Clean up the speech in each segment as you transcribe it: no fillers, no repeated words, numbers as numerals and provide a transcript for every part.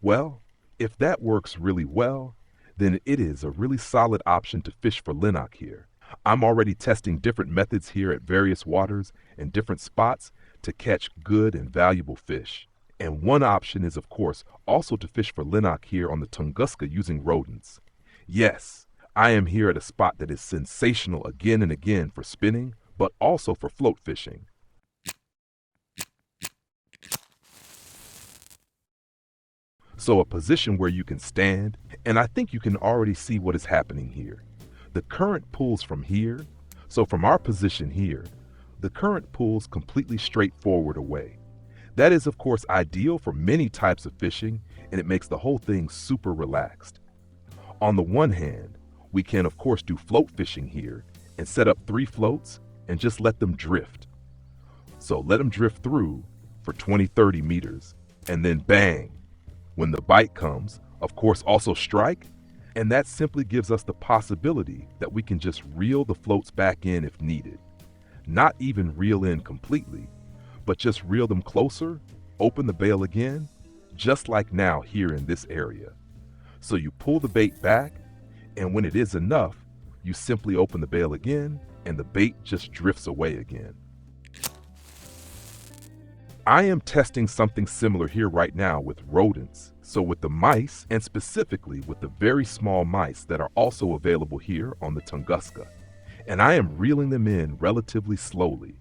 Well, if that works really well, then it is a really solid option to fish for Lenok here. I'm already testing different methods here at various waters and different spots to catch good and valuable fish. And one option is, of course, also to fish for Lenok here on the Tunguska using rodents. Yes, I am here at a spot that is sensational again and again for spinning, but also for float fishing. So a position where you can stand, and I think you can already see what is happening here. The current pulls from here, so from our position here, the current pulls completely straightforward away. That is, of course, ideal for many types of fishing, and it makes the whole thing super relaxed. On the one hand, we can, of course, do float fishing here and set up 3 floats and just let them drift. So let them drift through for 20-30 meters, and then bang! When the bite comes, of course, also strike, and that simply gives us the possibility that we can just reel the floats back in if needed. Not even reel in completely, but just reel them closer, open the bail again, just like now here in this area. So you pull the bait back, and when it is enough, you simply open the bail again, and the bait just drifts away again. I am testing something similar here right now with rodents. So with the mice, and specifically with the very small mice that are also available here on the Tunguska, and I am reeling them in relatively slowly.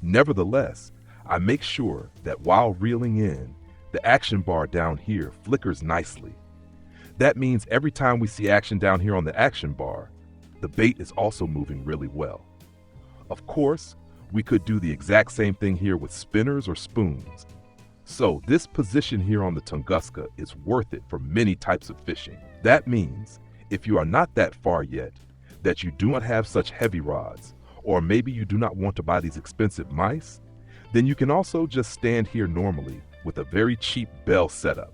Nevertheless, I make sure that while reeling in, the action bar down here flickers nicely. That means every time we see action down here on the action bar, the bait is also moving really well. Of course, we could do the exact same thing here with spinners or spoons. So this position here on the Tunguska is worth it for many types of fishing. That means if you are not that far yet, that you do not have such heavy rods, or maybe you do not want to buy these expensive mice, then you can also just stand here normally with a very cheap bell setup.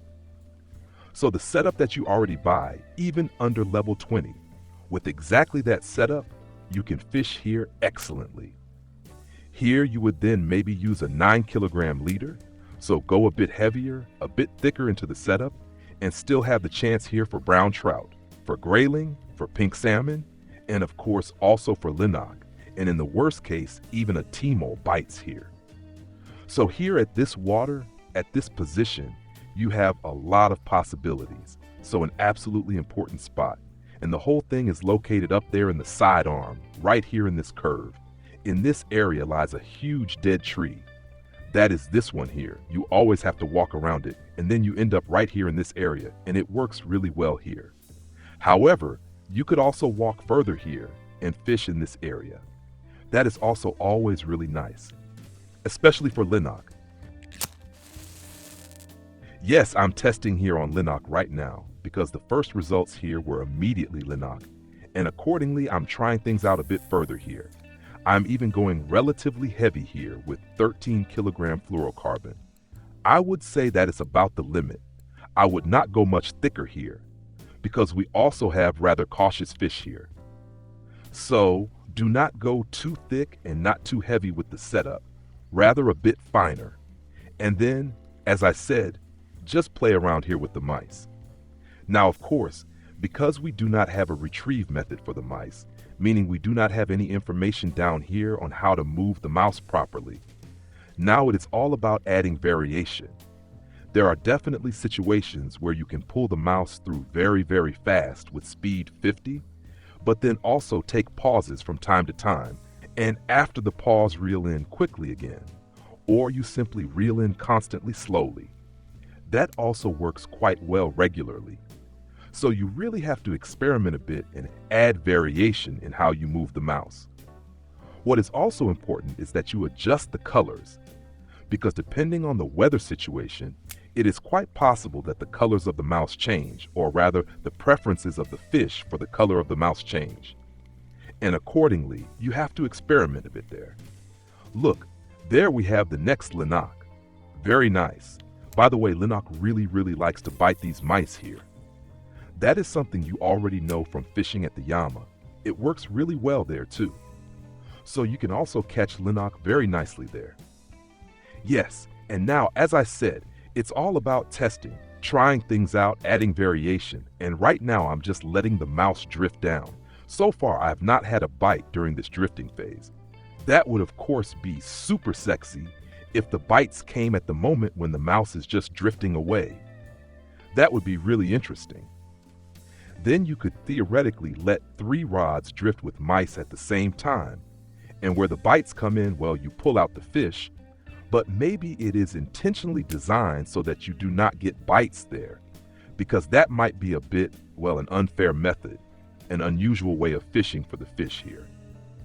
So the setup that you already buy, even under level 20, with exactly that setup, you can fish here excellently. Here you would then maybe use a 9-kilogram leader, so go a bit heavier, a bit thicker into the setup, and still have the chance here for brown trout, for grayling, for pink salmon, and of course also for Lenok, and in the worst case, even a T-mole bites here. So here at this water, at this position, you have a lot of possibilities, so an absolutely important spot. And the whole thing is located up there in the sidearm, right here in this curve. In this area lies a huge dead tree. That is this one here. You always have to walk around it, and then you end up right here in this area, and it works really well here. However, you could also walk further here and fish in this area. That is also always really nice, especially for Lenok. Yes, I'm testing here on Lenok right now because the first results here were immediately Lenok, and accordingly, I'm trying things out a bit further here. I'm even going relatively heavy here with 13-kilogram fluorocarbon. I would say that is about the limit. I would not go much thicker here because we also have rather cautious fish here. So do not go too thick and not too heavy with the setup, rather a bit finer. And then, as I said, just play around here with the mice. Now, of course, because we do not have a retrieve method for the mice, meaning we do not have any information down here on how to move the mouse properly, now it is all about adding variation. There are definitely situations where you can pull the mouse through very, very fast with speed 50, but then also take pauses from time to time, and after the pause reel in quickly again, or you simply reel in constantly slowly. That also works quite well regularly. So you really have to experiment a bit and add variation in how you move the mouse. What is also important is that you adjust the colors, because depending on the weather situation, it is quite possible that the colors of the mouse change, or rather the preferences of the fish for the color of the mouse change. And accordingly, you have to experiment a bit there. Look, there we have the next Lenok. Very nice. By the way, Lenok really likes to bite these mice here. That is something you already know from fishing at the Yama. It works really well there too. So you can also catch Lenok very nicely there. Yes, and now as I said, it's all about testing, trying things out, adding variation, and right now I'm just letting the mouse drift down. So far, I have not had a bite during this drifting phase. That would of course be super sexy if the bites came at the moment when the mouse is just drifting away. That would be really interesting. Then you could theoretically let 3 rods drift with mice at the same time, and where the bites come in, well, you pull out the fish, but maybe it is intentionally designed so that you do not get bites there, because that might be a bit, well, an unfair method, an unusual way of fishing for the fish here.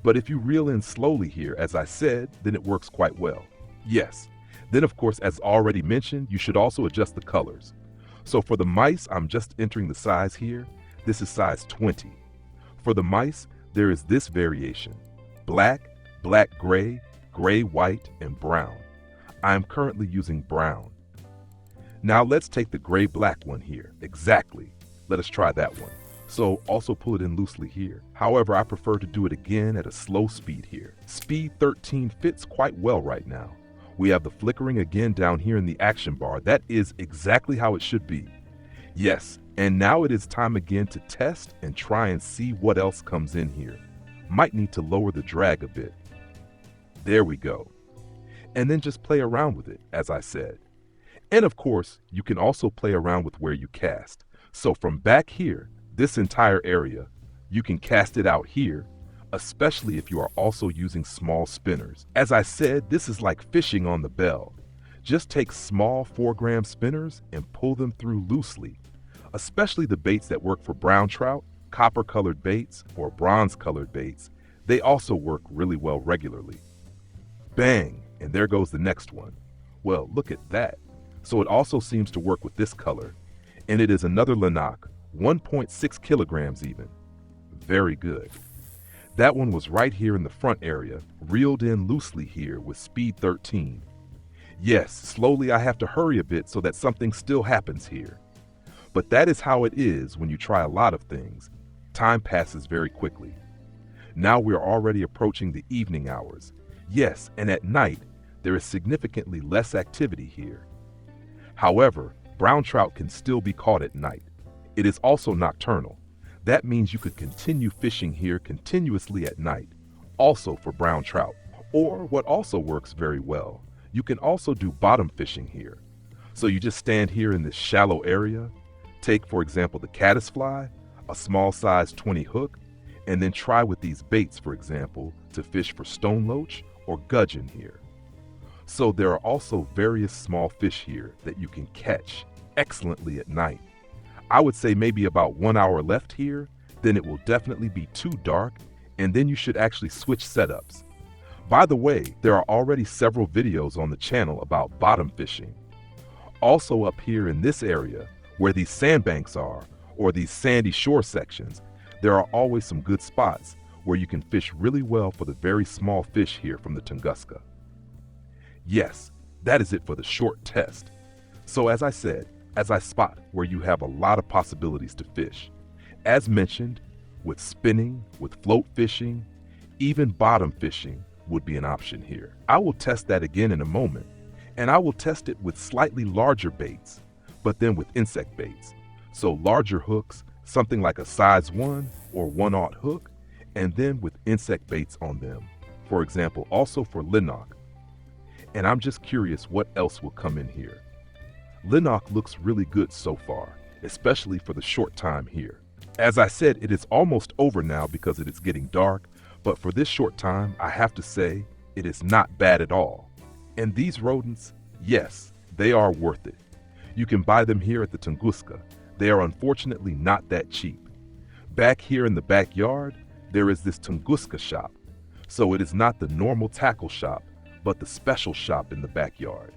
But if you reel in slowly here, as I said, then it works quite well. Yes. Then of course, as already mentioned, you should also adjust the colors. So for the mice, I'm just entering the size here. This is size 20. For the mice, there is this variation: black, black gray, gray white, and brown. I am currently using brown. Now let's take the gray black one here. Exactly. Let us try that one. So also pull it in loosely here. However, I prefer to do it again at a slow speed here. Speed 13 fits quite well right now. We have the flickering again down here in the action bar. That is exactly how it should be. Yes, and now it is time again to test and try and see what else comes in here. Might need to lower the drag a bit. There we go. And then just play around with it, as I said. And of course, you can also play around with where you cast. So from back here, this entire area, you can cast it out here, especially if you are also using small spinners. As I said, this is like fishing on the bell. Just take small 4-gram spinners and pull them through loosely, especially the baits that work for brown trout, copper-colored baits, or bronze-colored baits. They also work really well regularly. Bang, and there goes the next one. Well, look at that. So it also seems to work with this color, and it is another Lenok, 1.6 kilograms even. Very good. That one was right here in the front area, reeled in loosely here with speed 13. Yes, slowly I have to hurry a bit so that something still happens here. But that is how it is when you try a lot of things. Time passes very quickly. Now we are already approaching the evening hours. Yes, and at night, there is significantly less activity here. However, brown trout can still be caught at night. It is also nocturnal. That means you could continue fishing here continuously at night, also for brown trout. Or what also works very well, you can also do bottom fishing here. So you just stand here in this shallow area, take for example the caddisfly, a small size 20 hook, and then try with these baits for example to fish for stone loach or gudgeon here. So there are also various small fish here that you can catch excellently at night. I would say maybe about 1 hour left here, then it will definitely be too dark, and then you should actually switch setups. By the way, there are already several videos on the channel about bottom fishing. Also up here in this area, where these sandbanks are, or these sandy shore sections, there are always some good spots where you can fish really well for the very small fish here from the Tunguska. Yes, that is it for the short test. So as I said, as I spot where you have a lot of possibilities to fish. As mentioned, with spinning, with float fishing, even bottom fishing would be an option here. I will test that again in a moment, and I will test it with slightly larger baits, but then with insect baits. So larger hooks, something like a size 1 or 1/0 hook, and then with insect baits on them. For example, also for Lenok. And I'm just curious what else will come in here. Lenok looks really good so far, especially for the short time here. As I said, it is almost over now because it is getting dark, but for this short time, I have to say, it is not bad at all. And these rodents, yes, they are worth it. You can buy them here at the Tunguska. They are unfortunately not that cheap. Back here in the backyard, there is this Tunguska shop. So it is not the normal tackle shop, but the special shop in the backyard.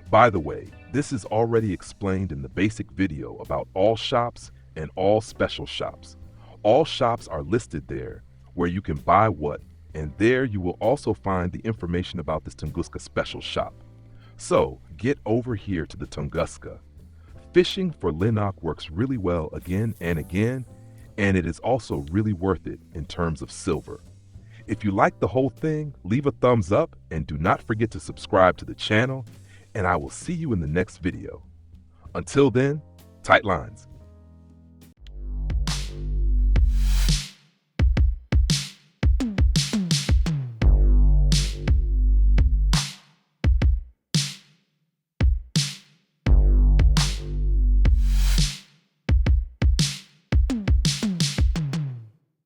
By the way, this is already explained in the basic video about all shops and all special shops. All shops are listed there where you can buy what, and there you will also find the information about this Tunguska special shop. So get over here to the Tunguska. Fishing for Lenok works really well again and again, and it is also really worth it in terms of silver. If you like the whole thing, leave a thumbs up and do not forget to subscribe to the channel, and I will see you in the next video. Until then, Tight lines.